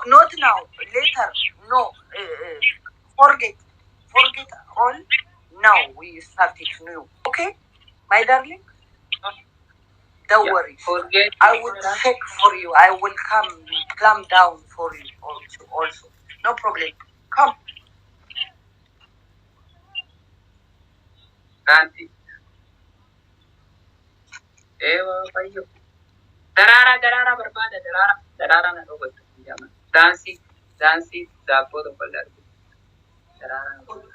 not now. Later, no. Forget all. Now we start it new. Okay, my darling. Don't worry. Forget. I will check for you. I will come down for you also. No problem. Come. Nanti. Payo. Darara berbada. Darara na robot. Dansi. Zapo to palar. Darara na robot.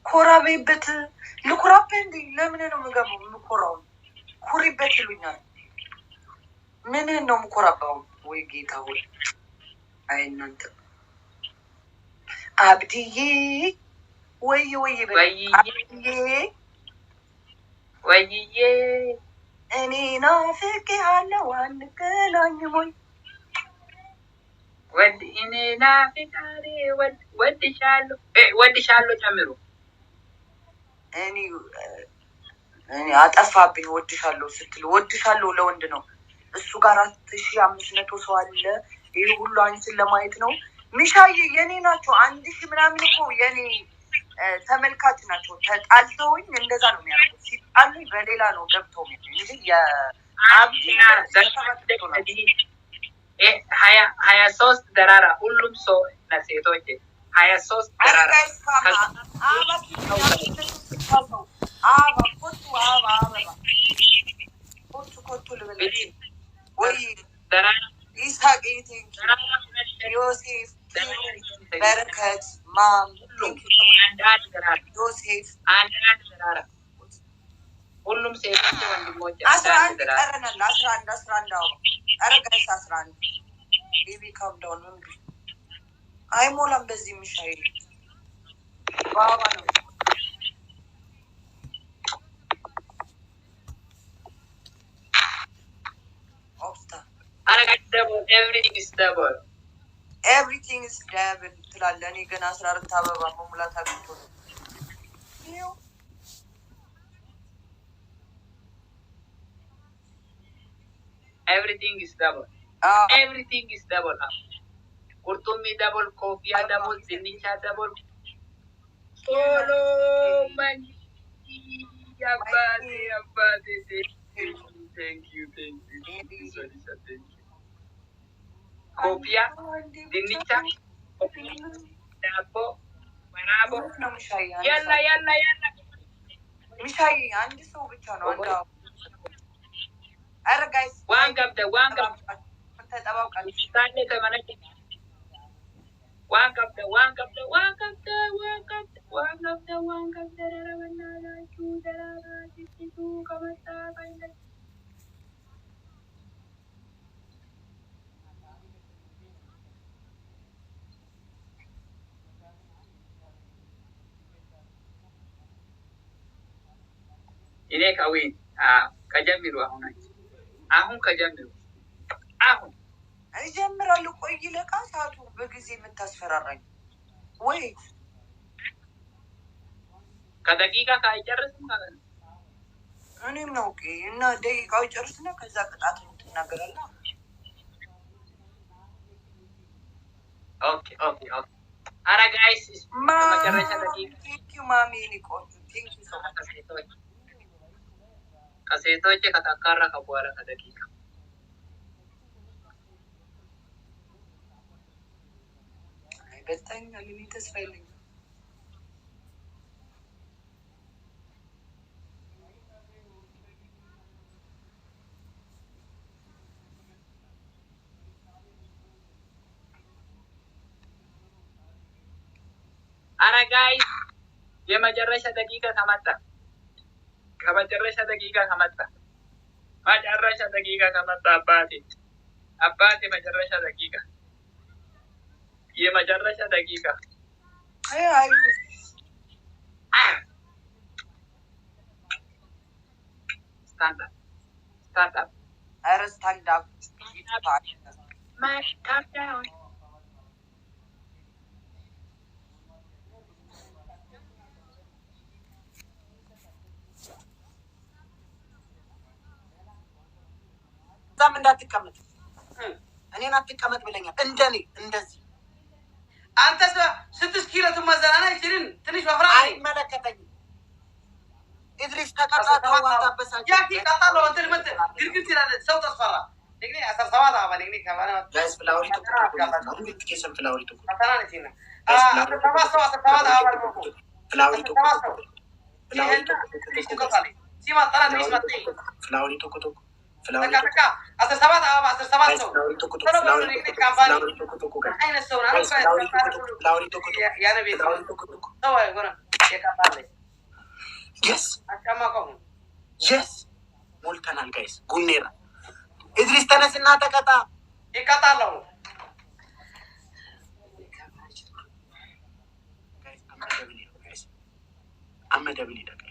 ኮራቤበት ልኩራቤ እንዴ? ለምን ነው የምገባው? የምኮራው ኩሪበት ይሉኛል። ምን ነው የምኮራባው? ወይ ጌታ ሆይ፣ አይ እናንተ አብድዬ ወይዬ እኔ ናፍቄሃለሁ አንገናኝም ወይ እኔ ናፍቃሬ ወድሻለሁ ጨምሩ እኔ አጠፋብኝ። ወድሻለሁ ስትል ወድሻለሁ ለወንድ ነው። እሱ ጋር 4500 ሰው አለ። ይሄ ሁሉ አንቺን ለማየት ነው። ሚሻዬ የኔ ናቸው 1000 ምናምን እኮ የኔ ተመልካች ናቸው። ተጣልተውኝ እንደዛ ነው የሚያደርጉት። ሲጣሉኝ በሌላ ነው ገብተው እንጂ የአብዲና 23 ደራራ ሁሉም ሰው ለሴቶች 23 ደራራ ኮቱ ልበለች ወይ ደራራ ይሳቅ ዮሴፍ በረከት ማም ዮሴፍ አንድ ደራራ ሁሉም ሴቶች ወንድሞች 11 ቀረናል። 11 ኧረ ጋይስ 11 ቤቢ ካም ዳውን ነው እንግዲህ አይሞላም። በዚህ ምሻይ ባባ ነው ኦፍታ አረጋጭ ደግሞ everything is double ትላለህ። እኔ ገና 14 አበባ መሙላት አግኝቶ ነው everything is double. Everything is double. Kurtumi double, kofia double, sinisha double. Solo man. Abadi. Thank you. Kofia, sinisha, dabo, manabo. Yalla. Mishai, አንድ ሰው ብቻ ነው አንድ አረ ጋይስ ዋን ገብተ ተጠባውቃል ታለ ተመነጭ ዋን ገብተ ረበናላችሁ ደራራ ሲቱ ከመጣ ካይለ ኢኔ ካዊን ከጀምሩ አሁን ከጀምሩ አሁን እጀምራለሁ። ቆይ ለቃ ሰዓቱ በጊዜ የምታስፈራራኝ ወይ ከደቂቃ ካይጨርስም ማለት ነው። እኔም ነው እና ደቂቃው ይጨርስና ከዛ ቅጣት ትናገራለህ። ኦኬ አረ ጋይስ መጨረሻ ደቂቃ ቴንኪው ማሚ ኒቆንጆ ቴንኪው ሶ ማች ከሴቶች ከተካራ ከበኋላ ከደቂቃ አይበልጣኝ አለኝ ተስፋ የለኝም። አረ ጋይስ የመጨረሻ ደቂቃ ከመጣ ከመጨረሻ ደቂቃ ከመጣ አባቴ መጨረሻ ደቂቃ የመጨረሻ ደቂቃ አይ ስታንድ አፕ አረ ስታንድ አፕ ማሽካዳውን ዛም እንዳትቀመጥ እኔን አትቀመጥ ብለኛል። እንደኔ እንደዚህ አንተ 6 ኪሎ ትመዘናና ይችላል ትንሽ ወፍራ አይመለከተኝም። ኢድሪስ ተቀጣ ተዋጣበሳ ያኪ ቀጣለው አንተ ልመት ግርግት ይላል ሰው ተስፈራ ነግኒ 17 አባ ነግኒ ካባና ጋይስ ፍላወሪ ተቆጣ ኬሰም ፍላወሪ ተቆጣ አታናነቲና ፍላወሪ ተቆጣ ሲማ ጠራ ትንሽ መጥቶ ፍላወሪ ተቆጣ ተቃተካ 17 አባ 17 ሰው ፍላወሪ ነግኒ ካምፓኒ አይነ ሰው ነው ፍላወሪ ተቆጣ ያ ነብይ ሰው አይሆነ የካባለ yes አካማቆም yes ሞልተናል ጋይስ ጉኔራ ኢድሪስ ተነስና ተቀጣ ይቀጣለው ጋይስ አመደብሊ ደጋ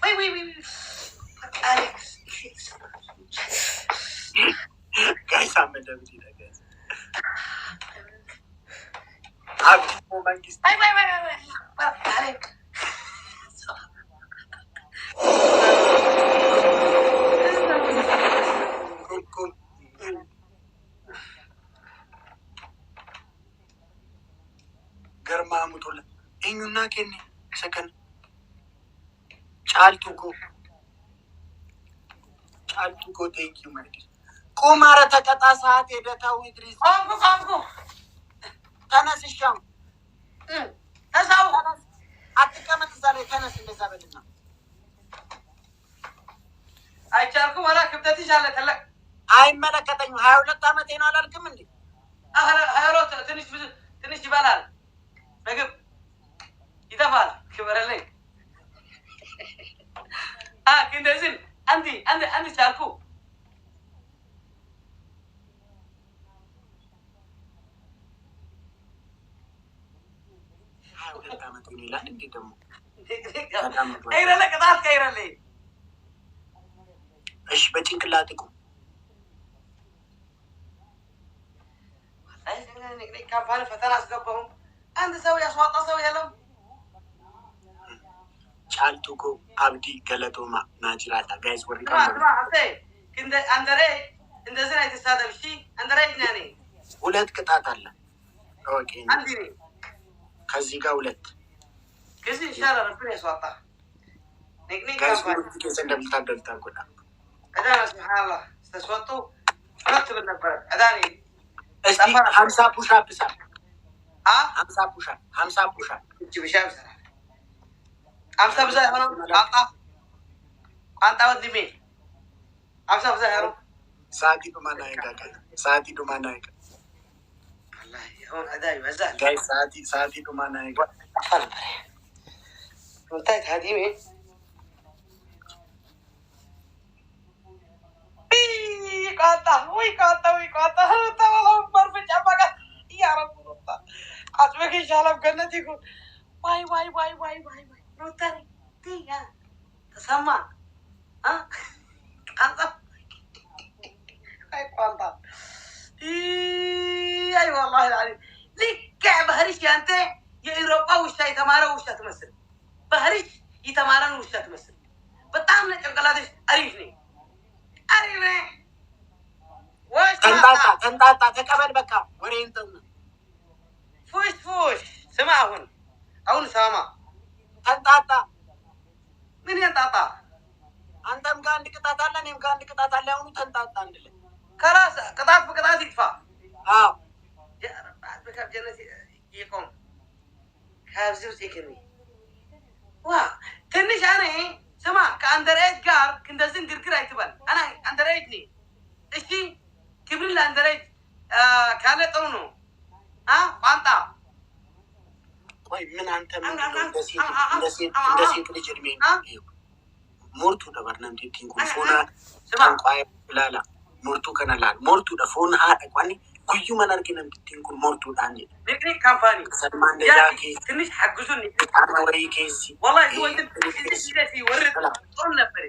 ወይ አሌክስ ጋይስ አመደብሊ ደጋ አብሮ መንግስት አሌክስ ገርማ ሙቶለ እኙና ከኔ ሰከን ጫልቱጎ ቴንኪ ማይዲ ቁማረ ተቀጣ ሰዓት ሄደታው ኢድሪስ አንኩ ተነስሻም ተሳው አትቀመጥ እዛ ላይ ተነስ እንደዛ በልና አይቻልኩም ወላ ክብደትሽ አለ ተለቅ አይመለከተኝም 22 አመቴ ነው አላልክም እንዴ አህሮት ትንሽ ይበላል ምግብ ይተፋል ክበረለኝ እንደዚህ አንድ ቻልኩ ይላል እንዴ ደግሞ አይረለ ቅጣት ከይረለ እሺ በጭንቅላት እኮ ካምፓኒ ፈተና አስገባሁም አንድ ሰው ያስዋጣ ሰው የለም ጫልቱጎ አብዲ ገለቶማ ናጅራታ ጋይስ ወሪ እንደ አንደሬ እንደዚህ ላይ ተሳደብ እሺ አንደሬ ነኝ ሁለት ቅጣት አለ ኦኬ አንዲ ነኝ ከዚህ ጋር ሁለት ከዚህ ኢንሻአላህ ረብና ያስዋጣ ነግኒ ካምፓኒ ከዚህ እንደምታደርግ ታቆጣ አዳና ሱብሃንአላህ ተስወጡ ረትብ ነበር አዳኒ እስቲ 50 ፑሽ አፕ ሰራ 50 ፑሽ አፕ እቺ ብሻም ሰራ 50 ብዛ ሆኖ ቋንጣ ወድሜ 50 ብዛ ሆኖ ሳቲ ዱማናይጋ አላህ ይሁን አዳይ ወዛል ጋይስ ሳቲ ዱማናይጋ ወንታይ ታዲሜ ቋንጣ ተባለው በርብጫ ማጋ ያረቡ ሩታ አጥበከ ይሻላል ገነት ይሁን ዋይ ሩታ ቲያ ተሰማ ቋንጣ ቋንጣ አይ والله العظيم ልክ ባህሪሽ ያንተ የአውሮፓ ውሻ የተማረ ውሻ ትመስል ባህሪሽ የተማረን ውሻ ትመስል በጣም ነው ጭንቅላትሽ አሪፍ ነው ተንጣጣ ተቀበል በቃ ወሬን ተው ፉሽ ስማ አሁን ሰማ ተንጣጣ ምን ያንጣጣ አንተም ጋር አንድ ቅጣት አለ እኔም ጋር አንድ ቅጣት አለ አሁን ተንጣጣ አንድ ላይ خلاص ቅጣት በቅጣት ይጥፋ አዎ ያ ረብ በከብ ጀነት ይቆም ካብዚው ሲከኒ ዋ ትንሽ አኔ ስማ ከአንደሬጅ ጋር እንደዚህ ግርግር አይትበል አና አንደሬጅ ነኝ እሺ ክብር ለአንደሬጅ ካለ ጥሩ ነው ቋንጣ ቆይ ምን አንተ እንደዚህ ልጅ እድሜ ሞርቱ ደበርና እንዴት ቲንኩ ቋንቋ ላላ ሞርቱ ከነላል ሞርቱ ደፎን ቋኒ ጉዩ መናርኪ ነምትቲንኩ ሞርቱ ዳኒ ቴክኒክ ካምፓኒ ሰልማን ደጃኪ ትንሽ ሐግዙን ወይ ኬሲ والله هو انت في يورد طول نفر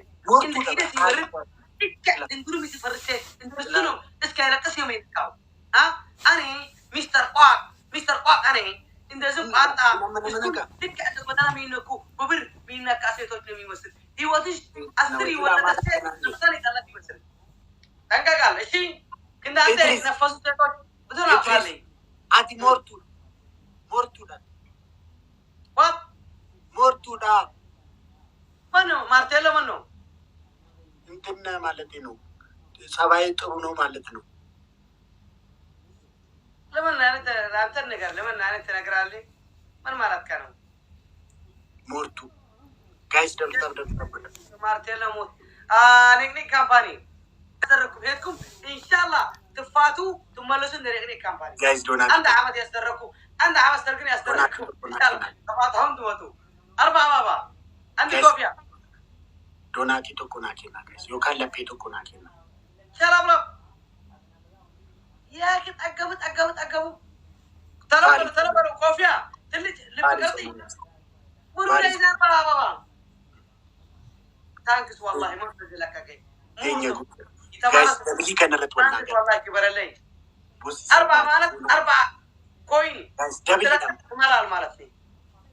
انت كده يورد انتو متفرجين انتو اسكا يلقس يوم يتكاو انا مستر قاق انا እንደዚህ ቋንጣ ልክ በጣም የሚነኩ በብር የሚነካ ሴቶች ነው የሚመስል ህይወትሽ 10 የወለደ ሴት ለምሳሌ ቀለት ይመስል ጠንቀቃል። እሺ እንዳንተ ነፈሱ ሴቶች ብዙ ናፋለ አቲ ሞርቱዳ ዋት ሞርቱዳ ማነው ማርቴሎ ማነው እንትን ማለት ነው ጸባይ ጥሩ ነው ማለት ነው። ለምን አንተ ነገር ለምን አንተ ትነግራለህ? ምን ማለት ነው? ሞርቱ ጋይስ ደብተር ማርቴሎ ሞት ንግድ ካምፓኒ አደረኩም ሄድኩም ኢንሻአላህ ትፋቱ ትመለሱ ንግድ ካምፓኒ ጋይስ ዶና አንድ አመት ያስደረኩ አንድ አመት ሰርግን ያስደረኩ ኢንሻአላህ ተፋታውን ትወጡ 40 አባባ አንድ ኮፊያ ዶናቲ ቶኮናኬና ጋይስ ዮካለ ፔቶኮናኬና ሸራብራ ያክ ጠገቡ ተረበሩ ኮፊያ ትልጅ ልብቀርጥ ወሩላ ይዛባ አባባ ታንክስ والله ما بدي لك كاي ينيغ ጋይስ ደብሊ ከነረት ወላጋ والله كبرلي 4 ማለት 4 ኮይን ጋይስ ደብሊ ተማራል ማለት ነው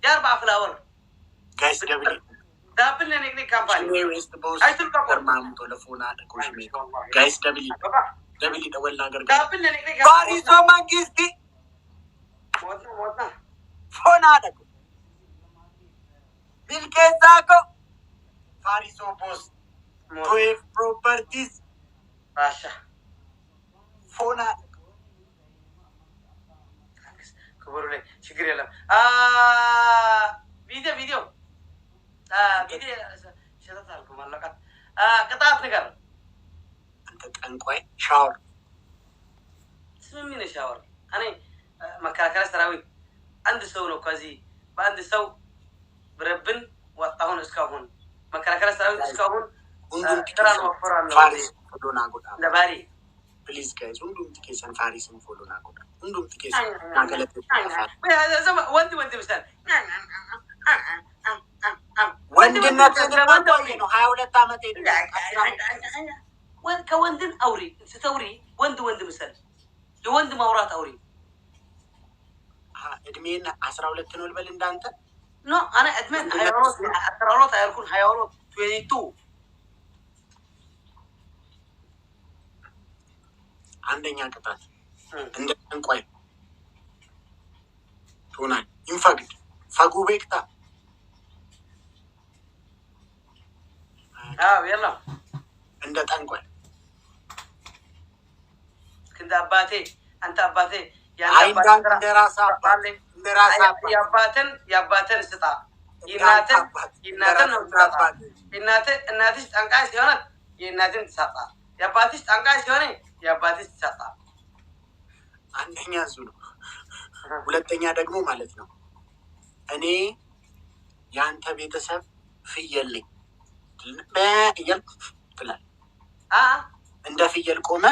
የ4 ፍላወር ጋይስ ደብሊ ዳብል ነግኒ ካምፓኒ ዌስት ቦስ አይቱል ከርማም ቶለፎና ደኮሽ ሜ ጋይስ ደብሊ ደወል ነገር ዳብል ነግኒ ፓሪሶ መንግስቲ ሞትና ፎና ደኮ ቢልኬዛኮ ፓሪሶ ቦስ ቶይፍ ፕሮፐርቲስ ባሻ ፎና ክብሩ ላይ ችግር የለም ቪዲዮ ቪዲዮ ሸታታልኩ ማለቃት ቅጣት ነገር አንተ ጠንቋይ ሻወር ስምሚነ ሻወር እኔ መከላከያ ሰራዊት አንድ ሰው ነው ከዚህ በአንድ ሰው ብረብን ወጣሁን እስካሁን መከላከያ ሰራዊት እስካሁን ትራን ወፈራን ፋሪስ ፎሎና ጎዳ ለባሪ ፕሊዝ ጋይስ ሁሉም ትኬሰን ፋሪስን ፎሎና ጎዳ ሁሉም ትኬሰን ማገለት ወንድ ምሳል ወንድነት ነው 22 አመት ከወንድን አውሪ ስተውሪ ወንድ ምሳል የወንድ ማውራት አውሪ እድሜን 12 ነው ልበል እንዳንተ ኖ انا ادمن هيروت هيكون هيروت 22 አንደኛ ቅጣት እንደ ጠንቋይ ቶናል ኢንፋግድ ፋጉቤክታ يلا እንደ ጠንቋይ እንደ አባቴ አንተ አባቴ ያንተ እንደራሳ ያባተን ስጣ ይናተን ነው ስጣ እናትሽ ጠንቋይ ሲሆን የእናትን ትሰጣ የአባትሽ ጠንቋይ ሲሆን የአባትሽ ትሰጣ አንደኛ እሱ ነው። ሁለተኛ ደግሞ ማለት ነው እኔ ያንተ ቤተሰብ ፍየል ነኝ በእያል ትላል እንደ ፍየል ቆመ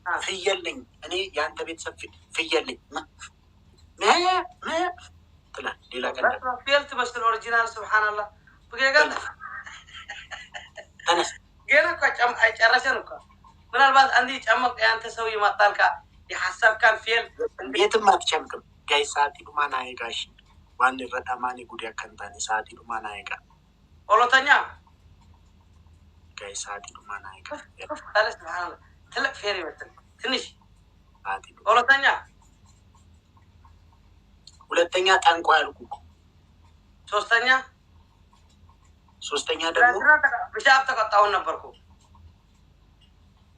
ፍየል ነኝ እኔ ያንተ ቤተሰብ ፍየል ነኝ ትላል ሌላ ቀን ፍየል ትመስል ኦሪጂናል ሱብሃንአላህ በገጋል ተነስ ገና ቆጫም አይጨረሰን እኮ ምናልባት አንዲ ጨመቅ ያንተ ሰው ይመጣልካ የሐሳብ ካን ፍየል ቤትም አትጨምቅም ጋይስ ሳቲ ዱማና አይጋሽ ዋን ረዳማኒ ጉዲያ ከንታኒ ሳቲ ዱማና አይጋ ኦሎተኛ ጋይስ ሳቲ ዱማና አይጋ ታለስ ሱብሃንአላህ ትልቅ ፌር ይመጣል ትንሽ ሳቲ ኦሎተኛ ሁለተኛ ጠንቋይ አልኩ ሶስተኛ ደግሞ ብቻፍ ተቆጣው ነበርኩ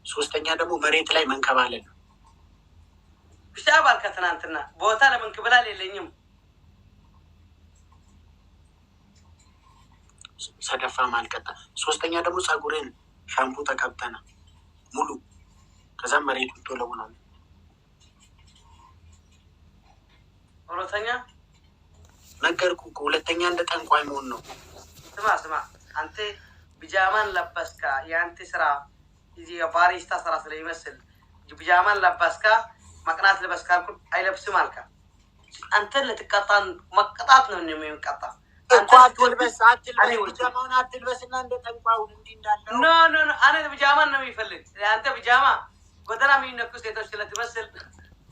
ሶስተኛ ደግሞ መሬት ላይ መንከባለል ብቻፍ አልከተናንተና ቦታ ለመንከባለል የለኝም ሰደፋ ማልቀጣ ሶስተኛ ደግሞ ጸጉሬን ሻምፑ ተቀብተና ሙሉ ከዛ መሬቱ ተለውናል ሁለተኛ ነገርኩ ሁለተኛ እንደ ጠንቋይ መሆን ነው ስማ አንተ ቢጃማን ለበስካ ያንተ ስራ እዚህ የባሪስታ ስራ ስለሚመስል ቢጃማን ለበስካ መቅናት ለበስካ አይለብስም አልካ አንተ ለተቀጣን መቀጣት ነው የሚቀጣ እኮ አትልበስ ቢጃማውን አትልበስና እንደ ጠንቋዩ እንዲህ እንዳለው ኖ አኔ ቢጃማን ነው የሚፈልግ አንተ ቢጃማ ጎደና የሚነኩ ሴቶች ስለተመስል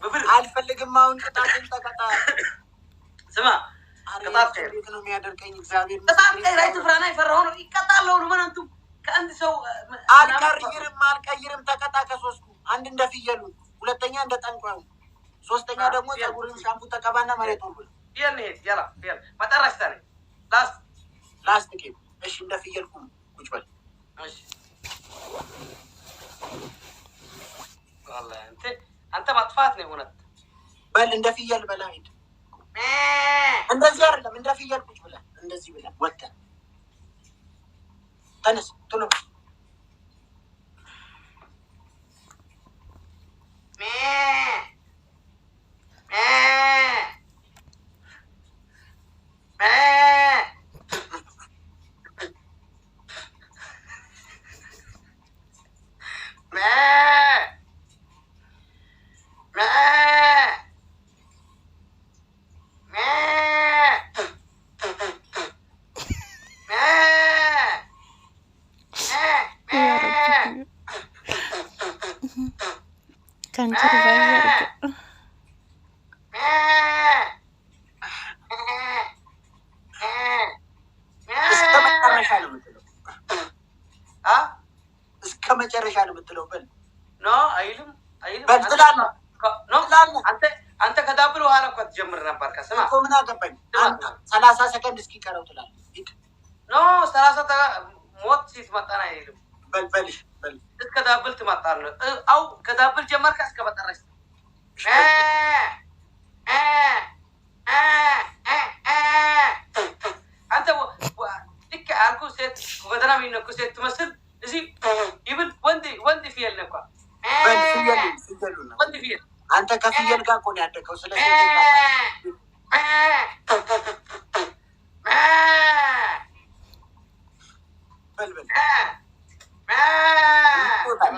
በብር አልፈልግም አሁን ቅጣትን ተቀጣ ስማ ቅጣት ነው የሚያደርገኝ እግዚአብሔር ቅጣት ላይ ትፍራና ይፈራው ነው ይቀጣለው ነው ማንቱ ከአንድ ሰው አልቀይርም ተቀጣ ከሶስቱ አንድ እንደ ፍየሉ ሁለተኛ እንደ ጠንቋዩ ሶስተኛ ደግሞ ጸጉርን ሻምፑ ተቀባና መሬት ሁሉ ይሄን ያላ መጨረሻ ላይ ላስት ጌም እሺ እንደ ፍየልኩ ቁጭ በል እሺ والله አንተ ማጥፋት ነው ሆነ በል እንደ ፍየል በላ ሂድ እንደዚህ አይደለም እንደ ፍየል ቁጭ ብለህ እንደዚህ ብለህ ወጣ ተነስ ቶሎ እስከ መጨረሻ ነው የምትለው በል ኖ አይልም በል ትላለህ ኖ አንተ ከዳብል በኋላ እኮ ትጀምር ነበር ከስማ እኮ ምን አገባኝ 30 ሰከንድ እስኪቀረው ትላለህ ኖ 30 ሞት ሲትመጣና አይልም በል እስከ ዳብል ትመጣለህ አው ከዳብል ጀመርካ እስከ መጨረሻ አንተ ልክ አልኩ ሴት ወደና ሚነኩ ሴት ትመስል እዚህ ይብል ወንድ ፍየል ነካ ወንድ ፍየል አንተ ከፍየል ጋር እኮ ነው ያደገው ስለዚህ በል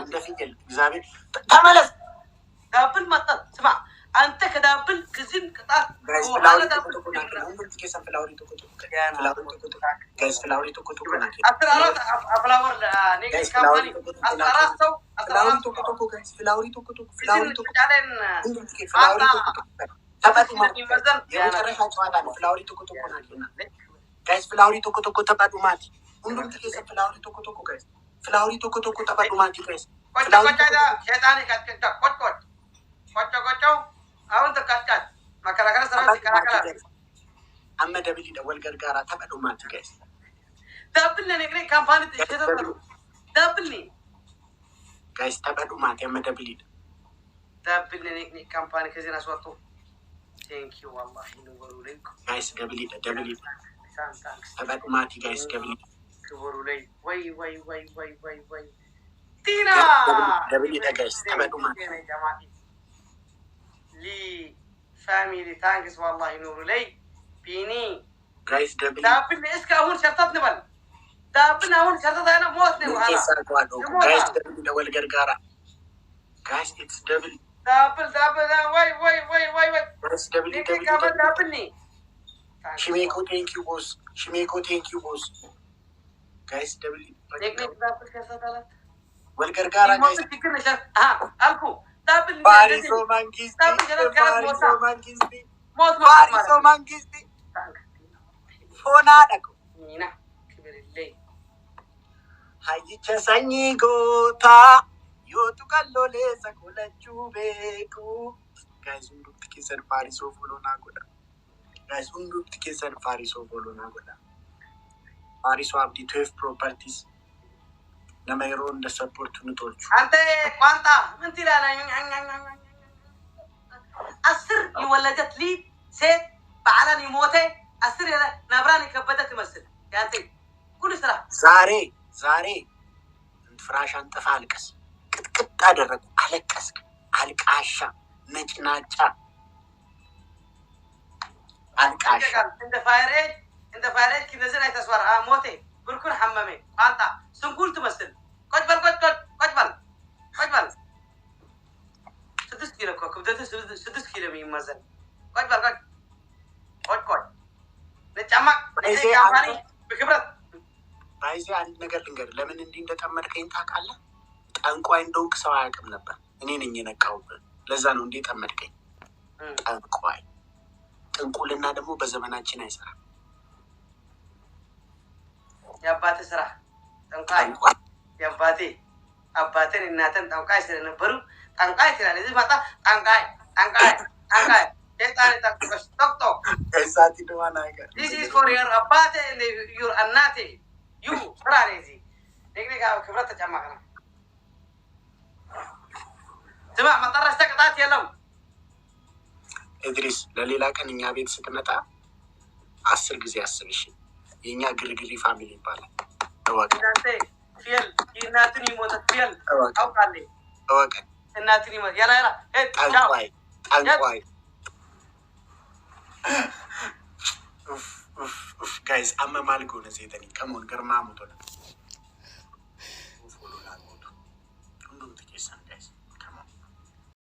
እንደ ፍየል እግዚአብሔር ተመለስ ዳብል መጣት ስማ አንተ ከዳብል ክዝን ቅጣት ፍላውሪ አሁን ተካካት መከራከር ሰራው ተከራከረ አመደብሊ ደወል ገርጋራ ተበዱማት ጋይስ ዳብል ለነገሬ ካምፓኒ ተሸጠሩ ዳብል ኒ ጋይስ ተበዱማት አመደብሊ ዳብል ለነገሬ ካምፓኒ ከዚህ አስወጡ ቴንክ ዩ والله ንወሩ ላይ ጋይስ ደብሊ ተበዱማት ጋይስ ደብሊ ክብሩ ላይ ወይ ቲና ደብሊ ጋይስ ተበዱማት لي فاميلي تانكس والله نور لي بيني جايز دبل دابل اسكا هون شرطت نبل دابل هون شرطت انا موت نبل جايز دبل دول غرغارا جايز اتس دبل دابل واي جايز دبل دابلني شميكو ثانك يو بوس جايز دبل دابل كساتلت والغرغارا جايز الكو Pariso mangisti Fona dhaqu hayyicha sanyii gootaa yootu qalloleessa qolachuu beeku guys hundumti keessan Paarisoo folonaa godha guys hundumti keessan Paarisoo folonaa godha Paarisoo abdii 12 properties nama yeroo እንደ ሰፖርት ንጦልቹ አንተ ቋንጣ ምን ትላለህ አስር ይወለደት ሊ ሴት በዓለም ይሞተ አስር ነብራን ይከበደ ትመስል ያንተ ኩል ስራ ዛሬ ፍራሽ አንጥፋ አልቀስ ቅጥቅጥ አደረጉ አለቀስክ አልቃሻ ነጭናጫ አልቃሻ እንደ ፋይሬጅ ከነዘና ተስዋራ ሞተ ብርኩን ሐመሜ ቋንጣ ስንኩል ትመስል ቆጭ በል 6 ኪሎ እኮ ክብደቱ 6 ኪሎ የሚመዘን ቆጭ ለጫማ ለካምፓኒ በክብረት ባይዚ አንድ ነገር ልንገር ለምን እንዲህ እንደጠመድከኝ ታውቃለህ ጠንቋይ እንደውቅ ሰው አያውቅም ነበር እኔ ነኝ የነቃውብህ ለዛ ነው እንዴ ጠመድከኝ ጥንቁልና ደግሞ በዘመናችን አይሰራም። የአባቴ ስራ ጠንቋይ አባቴን እናቴን ጠንቋይ ስለነበሩ ጠንቋይ ትላለህ። እዚህ መጣ ጠንቋይ ሴጣን ጠንቋይ ቶክቶክ ከዛቲ ደዋና ነገር this is for your አባቴ your እናቴ you ስራ ነው። እዚህ ቴክኒካ ክብረት ተጨማሪ ነው። ስማ መጠረስ ተቀጣት የለም። ኢድሪስ ለሌላ ቀን እኛ ቤት ስትመጣ 10 ጊዜ አስብሽ። የኛ ግርግሪ ፋሚሊ ይባላል። እናንተ ፊል እናትን ይሞት ፊል አውቃለሁ እወቅ እናትን ይሞት ያላ ጠንቋይ ጋይስ አመማልጎ ነው ዘይተኒ ከሞን ገርማ ሞቶ